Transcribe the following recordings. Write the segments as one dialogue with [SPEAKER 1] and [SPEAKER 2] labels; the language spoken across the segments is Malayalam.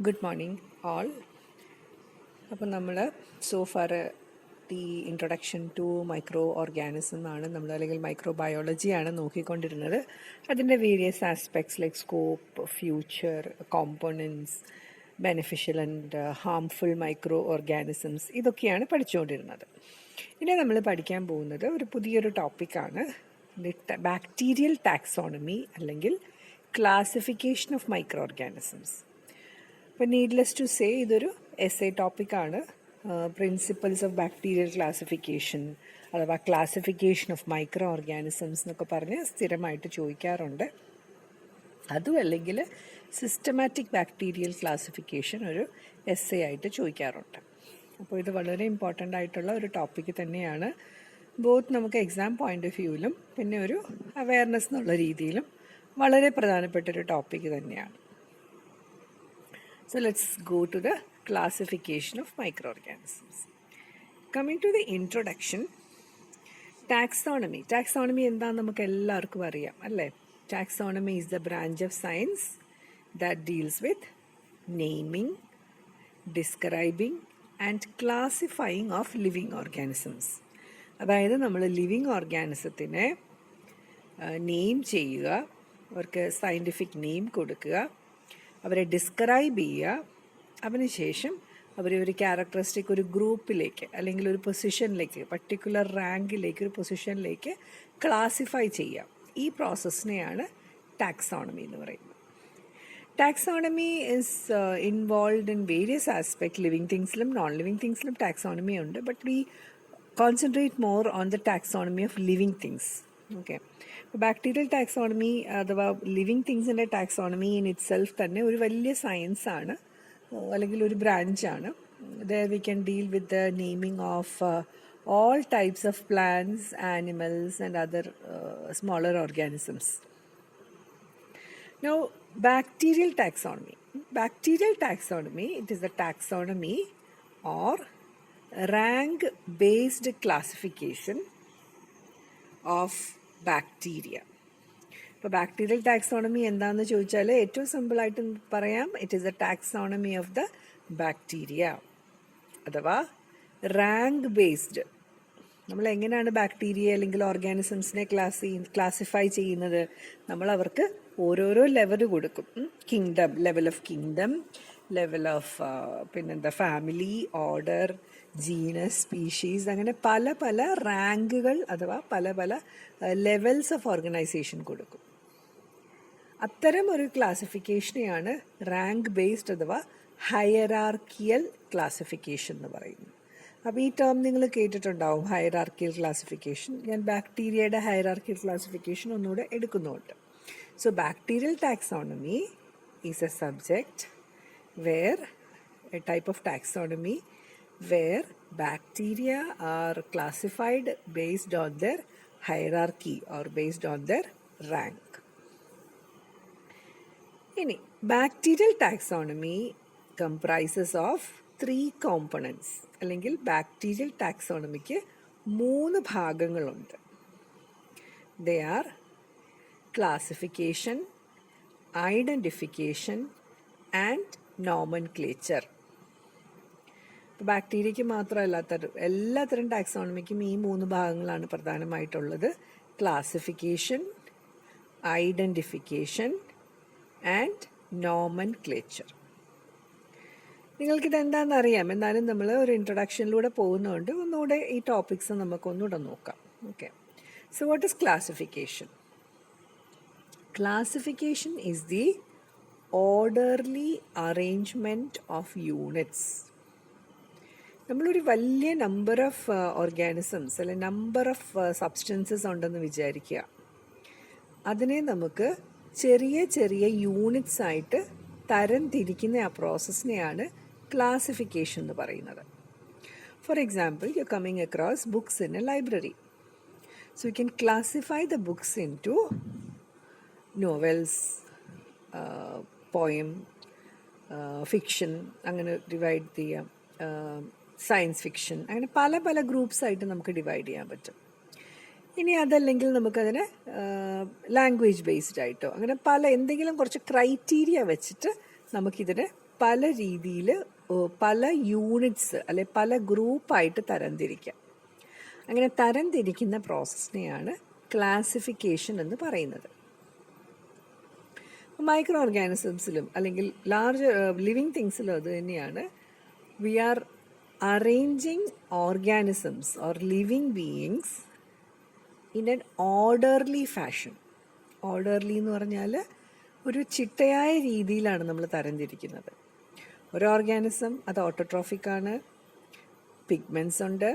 [SPEAKER 1] Good morning all. അപ്പം നമ്മൾ സോഫാർ ഈ ഇൻട്രൊഡക്ഷൻ ടു മൈക്രോ ഓർഗാനിസം ആണ് നമ്മൾ, അല്ലെങ്കിൽ മൈക്രോ ബയോളജിയാണ് നോക്കിക്കൊണ്ടിരുന്നത്. അതിൻ്റെ various aspects like scope, future, components, beneficial and harmful micro organisms, ഇതൊക്കെയാണ് പഠിച്ചുകൊണ്ടിരുന്നത്. ഇനി നമ്മൾ പഠിക്കാൻ പോകുന്നത് ഒരു പുതിയൊരു ടോപ്പിക്കാണ്, ബാക്ടീരിയൽ ടാക്സോണമി അല്ലെങ്കിൽ ക്ലാസിഫിക്കേഷൻ ഓഫ് മൈക്രോ ഓർഗാനിസംസ്. അപ്പോൾ നീഡ്ലെസ് ടു സേ ഇതൊരു എസ്സേ ടോപ്പിക്കാണ്. പ്രിൻസിപ്പൽസ് ഓഫ് ബാക്ടീരിയൽ ക്ലാസിഫിക്കേഷൻ അഥവാ ക്ലാസിഫിക്കേഷൻ ഓഫ് മൈക്രോ ഓർഗാനിസംസ് എന്നൊക്കെ പറഞ്ഞ് സ്ഥിരമായിട്ട് ചോദിക്കാറുണ്ട്. അതും അല്ലെങ്കിൽ സിസ്റ്റമാറ്റിക് ബാക്ടീരിയൽ ക്ലാസിഫിക്കേഷൻ ഒരു എസ്സേ ആയിട്ട് ചോദിക്കാറുണ്ട്. അപ്പോൾ ഇത് വളരെ ഇമ്പോർട്ടൻ്റ് ആയിട്ടുള്ള ഒരു ടോപ്പിക്ക് തന്നെയാണ്. ബോത്ത് നമുക്ക് എക്സാം പോയിൻ്റ് ഓഫ് വ്യൂവിലും പിന്നെ ഒരു അവയർനെസ് എന്നുള്ള രീതിയിലും വളരെ പ്രധാനപ്പെട്ടൊരു ടോപ്പിക്ക് തന്നെയാണ്. So let's go to the classification of microorganisms. Coming to the introduction, taxonomy. Taxonomy എന്താണെന്ന് നമുക്ക് എല്ലാവർക്കും അറിയാം അല്ലേ? Taxonomy is the branch of science that deals with naming, describing and classifying of living organisms. അതായത് നമ്മൾ ലിവിങ് ഓർഗാനിസത്തിനെ നെയിം ചെയ്യുക, അവർക്ക് സയൻറ്റിഫിക് നെയിം കൊടുക്കുക, അവരെ ഡിസ്ക്രൈബ് ചെയ്യുക, അതിനുശേഷം അവരെ ഒരു ക്യാരക്ടറിസ്റ്റിക് ഒരു ഗ്രൂപ്പിലേക്ക് അല്ലെങ്കിൽ ഒരു പൊസിഷനിലേക്ക്, പർട്ടിക്കുലർ റാങ്കിലേക്ക്, ഒരു പൊസിഷനിലേക്ക് ക്ലാസിഫൈ ചെയ്യുക. ഈ പ്രോസസ്സിനെയാണ് ടാക്സോണമി എന്ന് പറയുന്നത്. Taxonomy is involve in various aspect. Living തിങ്സിലും നോൺ ലിവിങ് തിങ്സിലും ടാക്സോണമി ഉണ്ട്, but we concentrate more on the taxonomy of living things. Okay, bacterial taxonomy അഥവാ ലിവിങ് തിങ്സിൻ്റെ ടാക്സോണമി ഇൻ ഇറ്റ് സെൽഫ് തന്നെ ഒരു വലിയ സയൻസാണ്, അല്ലെങ്കിൽ ഒരു ബ്രാഞ്ചാണ്. There we can deal with the naming of all types of plants, animals and other smaller organisms. Now bacterial taxonomy. Bacterial taxonomy, it is the taxonomy or rank-based classification of bacteria. ഇപ്പോൾ ബാക്ടീരിയൽ ടാക്സോണമി എന്താണെന്ന് ചോദിച്ചാൽ ഏറ്റവും സിമ്പിളായിട്ട് പറയാം, it is A taxonomy of the bacteria അഥവാ റാങ്ക് ബേസ്ഡ്. നമ്മൾ എങ്ങനെയാണ് ബാക്ടീരിയ അല്ലെങ്കിൽ ഓർഗാനിസംസിനെ ക്ലാസിഫൈ ചെയ്യുന്നത്? നമ്മൾ അവർക്ക് ഓരോരോ ലെവൽ കൊടുക്കും. Kingdom, level of kingdom, level of പിന്നെന്താ ഫാമിലി, ഓർഡർ, ജീനസ്, സ്പീഷീസ്, അങ്ങനെ പല പല റാങ്കുകൾ അഥവാ പല പല ലെവൽസ് ഓഫ് ഓർഗനൈസേഷൻ കൊടുക്കും. അത്തരം ഒരു ക്ലാസിഫിക്കേഷനെയാണ് റാങ്ക് ബേസ്ഡ് അഥവാ ഹയറാർക്കിയൽ ക്ലാസിഫിക്കേഷൻ എന്ന് പറയുന്നത്. അപ്പോൾ ഈ ടേം നിങ്ങൾ കേട്ടിട്ടുണ്ടാവും, ഹയറാർക്കിയൽ ക്ലാസിഫിക്കേഷൻ. ഞാൻ ബാക്ടീരിയയുടെ ഹയറാർക്കിയൽ ക്ലാസിഫിക്കേഷൻ ഒന്നുകൂടെ എടുക്കുന്നുണ്ട്. So bacterial taxonomy is a subject where a type of taxonomy where bacteria are classified based on their hierarchy or based on their rank. ഇനി bacterial taxonomy comprises of 3 components, അല്ലെങ്കിൽ ബാക്ടീരിയൽ ടാക്സോണമിക്ക് 3 ഭാഗങ്ങളുണ്ട്. They are classification, identification and nomenclature. ബാക്ടീരിയയ്ക്ക് മാത്രമല്ലാത്ത എല്ലാത്തരം ടാക്സോണമിക്കും ഈ 3 ഭാഗങ്ങളാണ് പ്രധാനമായിട്ടുള്ളത്: ക്ലാസിഫിക്കേഷൻ, ഐഡൻറ്റിഫിക്കേഷൻ ആൻഡ് നോമൻക്ലേച്ചർ. നിങ്ങൾക്കിത് എന്താണെന്ന് അറിയാം, എന്നാലും നമ്മൾ ഒരു ഇൻട്രൊഡക്ഷനിലൂടെ പോകുന്നതുകൊണ്ട് ഒന്നുകൂടെ ഈ ടോപ്പിക്സ് നമുക്കൊന്നുകൂടെ നോക്കാം. Okay, so what is classification? Classification is the orderly arrangement of units. നമ്മളൊരു വലിയ നമ്പർ ഓഫ് ഓർഗാനിസംസ് അല്ലെങ്കിൽ നമ്പർ ഓഫ് സബ്സ്റ്റൻസസ് ഉണ്ടെന്ന് വിചാരിക്കുക. അതിനെ നമുക്ക് ചെറിയ ചെറിയ യൂണിറ്റ്സ് ആയിട്ട് തരം തിരിക്കുന്ന ആ പ്രോസസ്സിനെയാണ് ക്ലാസിഫിക്കേഷൻ എന്ന് പറയുന്നത്. For example, you are coming across books in a library. So you can classify the books into novels, poem, fiction, അങ്ങനെ ഡിവൈഡ് ചെയ്യാം, സയൻസ് ഫിക്ഷൻ, അങ്ങനെ പല പല ഗ്രൂപ്പ്സായിട്ട് നമുക്ക് ഡിവൈഡ് ചെയ്യാൻ പറ്റും. ഇനി അതല്ലെങ്കിൽ നമുക്കതിനെ ലാംഗ്വേജ് ബേസ്ഡ് ആയിട്ടോ അങ്ങനെ പല എന്തെങ്കിലും കുറച്ച് ക്രൈറ്റീരിയ വെച്ചിട്ട് നമുക്കിതിനെ പല രീതിയിൽ പല യൂണിറ്റ്സ് അല്ലെ പല ഗ്രൂപ്പായിട്ട് തരംതിരിക്കാം. അങ്ങനെ തരംതിരിക്കുന്ന പ്രോസസ്സിനെയാണ് ക്ലാസിഫിക്കേഷൻ എന്ന് പറയുന്നത്. മൈക്രോ ഓർഗാനിസംസിലും അല്ലെങ്കിൽ ലാർജ് ലിവിങ് തിങ്സിലും അത് തന്നെയാണ്. We are arranging organisms or living beings in an orderly fashion. Orderly എന്ന് പറഞ്ഞാൽ ഒരു ചിട്ടയായ രീതിയിലാണ് നമ്മൾ തരംതിരിക്കുന്നത്. ഒരു ഓർഗാനിസം അത് ഓട്ടോട്രോഫിക്കാണ്, പിഗ്മെൻറ്റ്സ് ഉണ്ട്,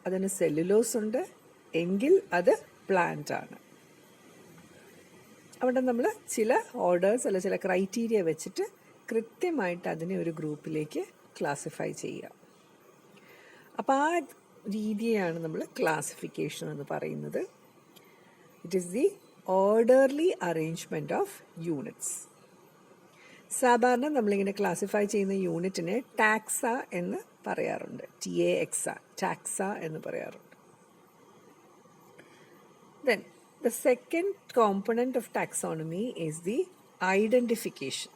[SPEAKER 1] അതിന് സെല്ലുലോസ് ഉണ്ട് എങ്കിൽ അത് പ്ലാന്റ് ആണ്. അവിടെ നമ്മൾ ചില ഓർഡേഴ്സ് അല്ല ചില ക്രൈറ്റീരിയ വെച്ചിട്ട് കൃത്യമായിട്ട് അതിനെ ഒരു ഗ്രൂപ്പിലേക്ക് ക്ലാസിഫൈ ചെയ്യുക. അപ്പോൾ ആ രീതിയാണ് നമ്മൾ ക്ലാസിഫിക്കേഷൻ എന്ന് പറയുന്നത്. It is the orderly arrangement of units. സാധാരണ നമ്മളിങ്ങനെ ക്ലാസിഫൈ ചെയ്യുന്ന യൂണിറ്റിനെ ടാക്സ എന്ന് പറയാറുണ്ട്. TAXA, ടാക്സ എന്ന് പറയാറുണ്ട്. Then the second component of taxonomy is the identification.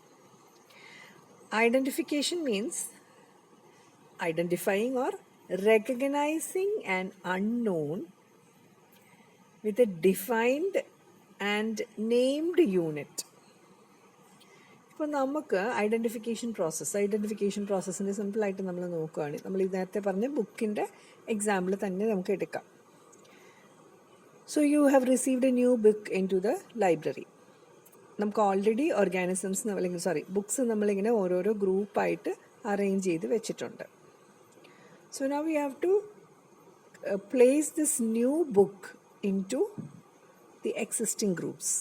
[SPEAKER 1] Identification means identifying or recognizing an unknown with a defined and named unit. ഇപ്പോൾ നമുക്ക് ഐഡൻറ്റിഫിക്കേഷൻ പ്രോസസ്സിൻ്റെ സിമ്പിളായിട്ട് നമ്മൾ നോക്കുകയാണെങ്കിൽ നമ്മൾ നേരത്തെ പറഞ്ഞ ബുക്കിൻ്റെ എക്സാമ്പിൾ തന്നെ നമുക്ക് എടുക്കാം. So you have received a new book into the library. നമുക്ക് ഓൾറെഡി ഓർഗാനിസംസ് അല്ലെങ്കിൽ ബുക്സ് നമ്മളിങ്ങനെ ഓരോരോ ഗ്രൂപ്പായിട്ട് അറേഞ്ച് ചെയ്ത് വെച്ചിട്ടുണ്ട്. So now we have to place this new book into the existing groups.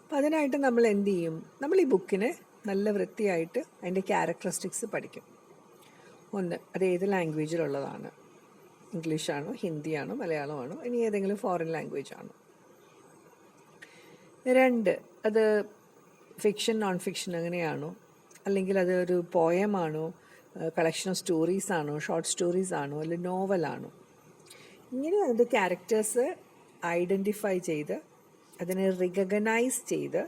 [SPEAKER 1] അപ്പം അതിനായിട്ട് നമ്മൾ എന്ത് ചെയ്യും? നമ്മൾ ഈ ബുക്കിനെ നല്ല വൃത്തിയായിട്ട് അതിൻ്റെ ക്യാരക്ടറിസ്റ്റിക്സ് പഠിക്കും. ഒന്ന്, അത് ഏത് ലാംഗ്വേജിലുള്ളതാണ്, ഇംഗ്ലീഷാണോ, ഹിന്ദിയാണോ, മലയാളമാണോ, ഇനി ഏതെങ്കിലും ഫോറിൻ ലാംഗ്വേജ് ആണോ. രണ്ട്, അത് ഫിക്ഷൻ നോൺ ഫിക്ഷൻ അങ്ങനെയാണോ, അല്ലെങ്കിൽ അത് ഒരു പോയമാണോ, കളക്ഷൻ ഓഫ് സ്റ്റോറീസ് ആണോ, ഷോർട്ട് സ്റ്റോറീസ് ആണോ, അല്ലെങ്കിൽ നോവലാണോ. ഇങ്ങനെ അതിൻ്റെ ക്യാരക്ടേഴ്സ് ഐഡൻറ്റിഫൈ ചെയ്ത് അതിനെ റിക്കഗ്നൈസ് ചെയ്ത്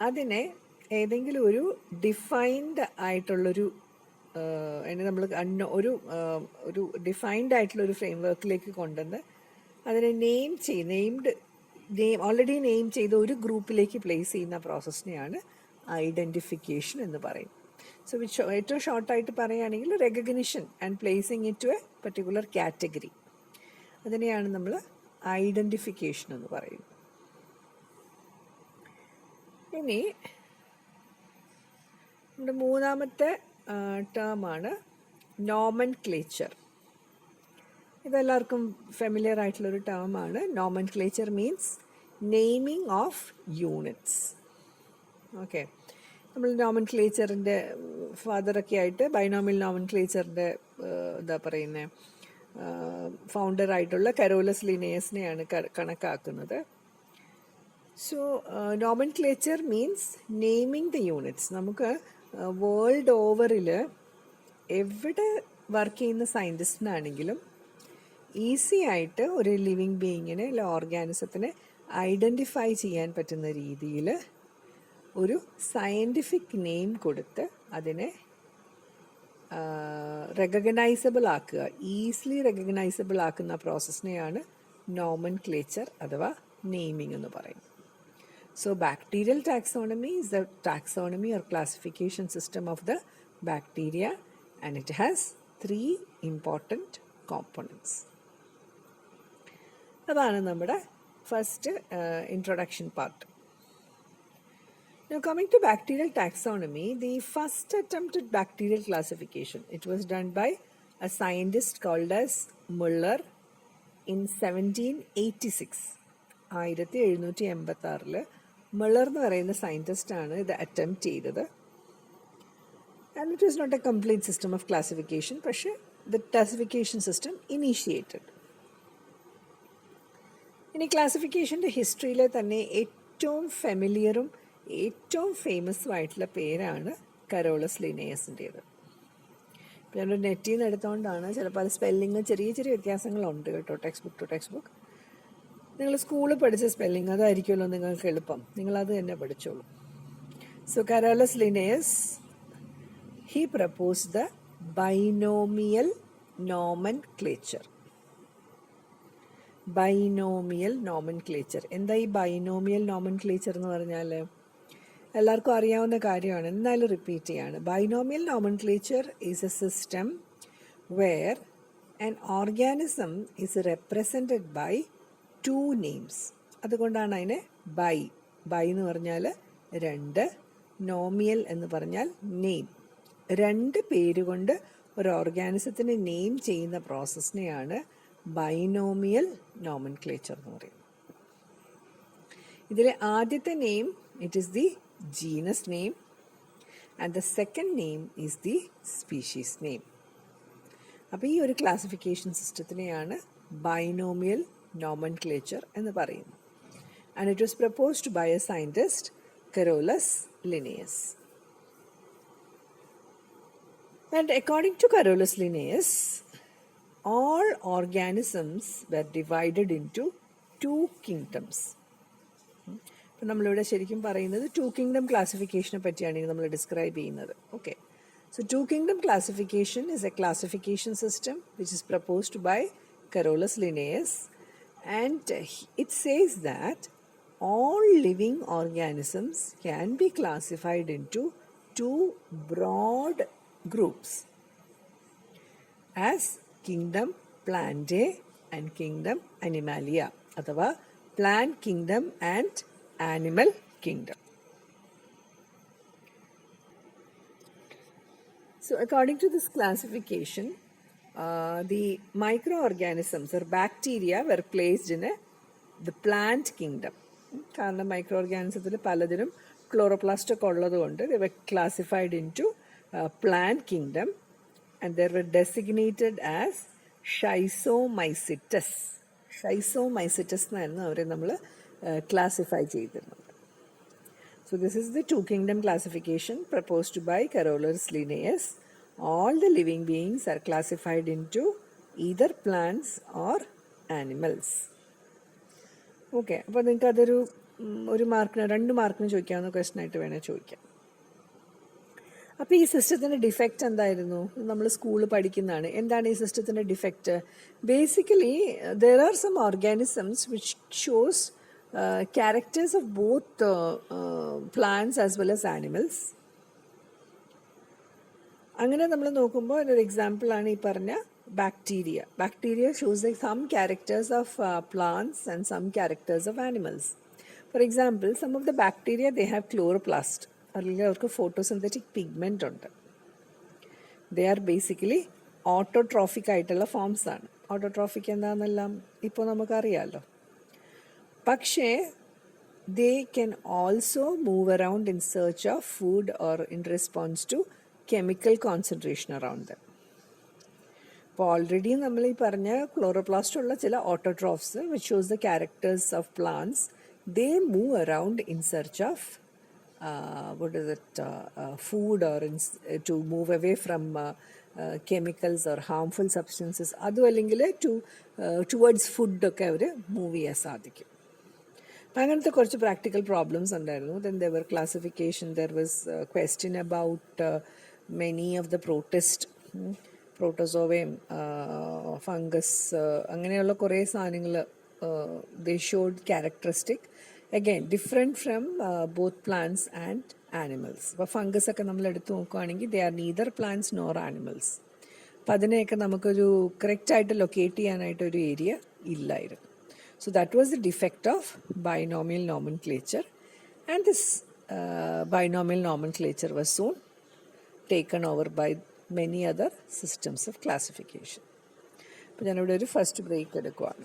[SPEAKER 1] അതിനെ ഏതെങ്കിലും ഒരു ഡിഫൈൻഡ് ആയിട്ടുള്ളൊരു അതിനെ നമ്മൾ ഒരു ഡിഫൈൻഡ് ആയിട്ടുള്ളൊരു ഫ്രെയിം വർക്കിലേക്ക് കൊണ്ടുവന്ന് അതിനെ ഓൾറെഡി നെയിം ചെയ്ത് ഒരു ഗ്രൂപ്പിലേക്ക് പ്ലേസ് ചെയ്യുന്ന പ്രോസസ്സിനെയാണ് ഐഡൻറ്റിഫിക്കേഷൻ എന്ന് പറയും. സോ ഏറ്റവും ഷോർട്ടായിട്ട് പറയുകയാണെങ്കിൽ recognition and placing it to a particular category, അതിനെയാണ് നമ്മൾ ഐഡൻറ്റിഫിക്കേഷൻ എന്ന് പറയുന്നത്. ഇനി നമ്മുടെ മൂന്നാമത്തെ ടേമാണ് നോമൻക്ലേച്ചർ. ഇതെല്ലാവർക്കും ഫെമിലിയർ ആയിട്ടുള്ളൊരു ടേമാണ്. Nomenclature means naming of units. Okay, നമ്മൾ നോമൻക്ലേച്ചറിൻ്റെ ഫാദറൊക്കെ ആയിട്ട് ബൈനോമിയൽ നോമൻക്ലേച്ചറിൻ്റെ എന്താ പറയുന്നത് ഫൗണ്ടറായിട്ടുള്ള കരോലസ് ലിനേയസിനെയാണ് കണക്കാക്കുന്നത്. So nomenclature means naming the units. നമുക്ക് വേൾഡ് ഓവറിൽ എവിടെ വർക്ക് ചെയ്യുന്ന സയൻറ്റിസ്റ്റിനാണെങ്കിലും ഈസി ആയിട്ട് ഒരു ലിവിങ് ബീയിങ്ങിനെ അല്ല ഓർഗാനിസത്തിനെ ഐഡൻറ്റിഫൈ ചെയ്യാൻ പറ്റുന്ന രീതിയിൽ ഒരു സയൻറ്റിഫിക് നെയിം കൊടുത്ത് അതിനെ റെക്കഗ്നൈസബിൾ ആക്കുക, ഈസിലി റെക്കഗ്നൈസബിൾ ആക്കുന്ന പ്രോസസ്സിനെയാണ് നോമൻക്ലേച്ചർ അഥവാ നെയിമിംഗ് എന്ന് പറയുന്നത്. So bacterial taxonomy is the taxonomy or classification system of the bacteria, and it has 3 important components. അതാണ് നമ്മുടെ first introduction part. Now coming to bacterial taxonomy, the first attempt at bacterial classification, it was done by a scientist called as Muller in 1786. 1786 Muller എന്ന് പറയുന്ന സയൻറ്റിസ്റ്റാണ് ഇത് അറ്റംപ്റ്റ് ചെയ്തത്. And it was not a complete system of classification, പക്ഷേ ദ ക്ലാസിഫിക്കേഷൻ സിസ്റ്റം ഇനീഷ്യേറ്റഡ്. ഇനി ക്ലാസിഫിക്കേഷൻ്റെ ഹിസ്റ്ററിയിലെ തന്നെ ഏറ്റവും ഫെമിലിയറും ഏറ്റവും ഫേമസുമായിട്ടുള്ള പേരാണ് കരോളസ് ലിനേയസിൻ്റേത്. ഇപ്പം ഞാനൊരു നെറ്റിൽ നിന്ന് എടുത്തുകൊണ്ടാണ്, ചിലപ്പോൾ അത് സ്പെല്ലിങ് ചെറിയ ചെറിയ വ്യത്യാസങ്ങളുണ്ട് കേട്ടോ, text book to text book. നിങ്ങൾ സ്കൂളിൽ പഠിച്ച സ്പെല്ലിങ് അതായിരിക്കുമല്ലോ നിങ്ങൾക്ക് എളുപ്പം, നിങ്ങളത് തന്നെ പഠിച്ചോളൂ. So Carolus Linnaeus, he proposed the binomial nomenclature. Binomial nomenclature. എന്താ ഈ ബൈനോമിയൽ നോമൻക്ലേച്ചർ എന്ന് പറഞ്ഞാൽ? എല്ലാവർക്കും അറിയാവുന്ന കാര്യമാണ്, എന്നാലും റിപ്പീറ്റ് ചെയ്യാണ്. Binomial nomenclature is a system where an organism is represented by 2 names. അതുകൊണ്ടാണ് അതിനെ ബൈ എന്ന് പറഞ്ഞാൽ 2, നോമിയൽ എന്ന് പറഞ്ഞാൽ നെയിം. 2 പേരുകൊണ്ട് ഒരു ഓർഗാനിസത്തിന് നെയിം ചെയ്യുന്ന പ്രോസസ്സിനെയാണ് ബൈനോമിയൽ നോമൻക്ലേച്ചർ എന്ന് പറയുന്നത്. ഇതിലെ ആദ്യത്തെ name, it is the genus name, and the second name is the species name. അപ്പോൾ ഈ ഒരു ക്ലാസിഫിക്കേഷൻ സിസ്റ്റത്തിനെയാണ് ബൈനോമിയൽ നോമൻക്ലേച്ചർ എന്ന് പറയുന്നത്. And it was proposed by a scientist, Carolus Linnaeus. And according to Carolus Linnaeus, all organisms were divided into 2 kingdoms. അപ്പം നമ്മളിവിടെ ശരിക്കും പറയുന്നത് 2 kingdom ക്ലാസിഫിക്കേഷനെ പറ്റിയാണ് നമ്മൾ ഡിസ്ക്രൈബ് ചെയ്യുന്നത്. Okay, so 2 kingdom classification is a classification system which is proposed by Carolus Linnaeus, and it says that all living organisms can be classified into 2 broad groups as kingdom Plantae and kingdom Animalia, അഥവാ plant kingdom and animal kingdom. So according to this classification, the microorganisms or bacteria were placed in the plant kingdom. കാരണം മൈക്രോ ഓർഗാനിസത്തിൽ പലതിനും ക്ലോറോപ്ലാസ്റ്റ് ഒക്കെ ഉള്ളതുകൊണ്ട് they were classified into plant kingdom, and they were designated as Schizomycetes. Schizomycetes എന്നായിരുന്നു അവരെ നമ്മൾ ക്ലാസിഫൈ ചെയ്തിരുന്നത്. So this is the 2 kingdom classification proposed by Carolus Linnaeus. All the living beings are classified into either plants or animals. Okay, അപ്പോൾ നിങ്ങൾക്ക് അതൊരു 1 മാർക്കിന് 2 മാർക്കിന് ചോദിക്കാവുന്ന ക്വസ്റ്റൻ ആയിട്ട് വേണേൽ ചോദിക്കാം. അപ്പോൾ ഈ സിസ്റ്റത്തിൻ്റെ ഡിഫക്റ്റ് എന്തായിരുന്നു? നമ്മൾ സ്കൂളിൽ പഠിക്കുന്നതാണ്. എന്താണ് ഈ സിസ്റ്റത്തിൻ്റെ defect? Basically there are some organisms which shows characters of both plants as well as animals. അങ്ങനെ നമ്മൾ നോക്കുമ്പോൾ ഒരു എക്സാമ്പിളാണ് ഈ പറഞ്ഞ bacteria. Bacteria shows like some characters of plants and some characters of animals. For example, some of the bacteria, they have chloroplast. അല്ലെങ്കിൽ അവർക്ക് photosynthetic pigment ഉണ്ട്. They are basically autotrophic ആയിട്ടുള്ള ഫോംസ് ആണ്. ഓട്ടോട്രോഫിക് എന്താണെന്നെല്ലാം ഇപ്പോൾ നമുക്കറിയാമല്ലോ. പക്ഷേ they can also move around in search of food or in response to chemical concentration around them. അപ്പോൾ ഓൾറെഡി നമ്മൾ ഈ പറഞ്ഞ ക്ലോറോപ്ലാസ്റ്റ് ഉള്ള ചില autotrophs which shows the characters of plants, they move around in search of what is it, food or to move away from chemicals or harmful substances. അതും അല്ലെങ്കിൽ ടുവേർഡ്സ് ഫുഡൊക്കെ അവർ മൂവ് ചെയ്യാൻ സാധിക്കും. അപ്പം അങ്ങനത്തെ കുറച്ച് പ്രാക്ടിക്കൽ പ്രോബ്ലംസ് ഉണ്ടായിരുന്നു. Then there were classification, there was question about many of the പ്രോട്ടോസോവയും ഫംഗസ് അങ്ങനെയുള്ള കുറേ സാധനങ്ങൾ they showed characteristic again different from both plants and animals. അപ്പോൾ ഫംഗസ് ഒക്കെ നമ്മൾ എടുത്ത് നോക്കുകയാണെങ്കിൽ they are neither plants nor animals. അപ്പം അതിനെയൊക്കെ നമുക്കൊരു കറക്റ്റായിട്ട് ലൊക്കേറ്റ് ചെയ്യാനായിട്ടൊരു ഏരിയ ഇല്ലായിരുന്നു. So that was the defect of binomial nomenclature, and this binomial nomenclature was soon taken over by many other systems of classification. അപ്പോൾ ഞാനിവിടെ ഒരു ഫസ്റ്റ് ബ്രേക്ക് എടുക്കുവാണ്.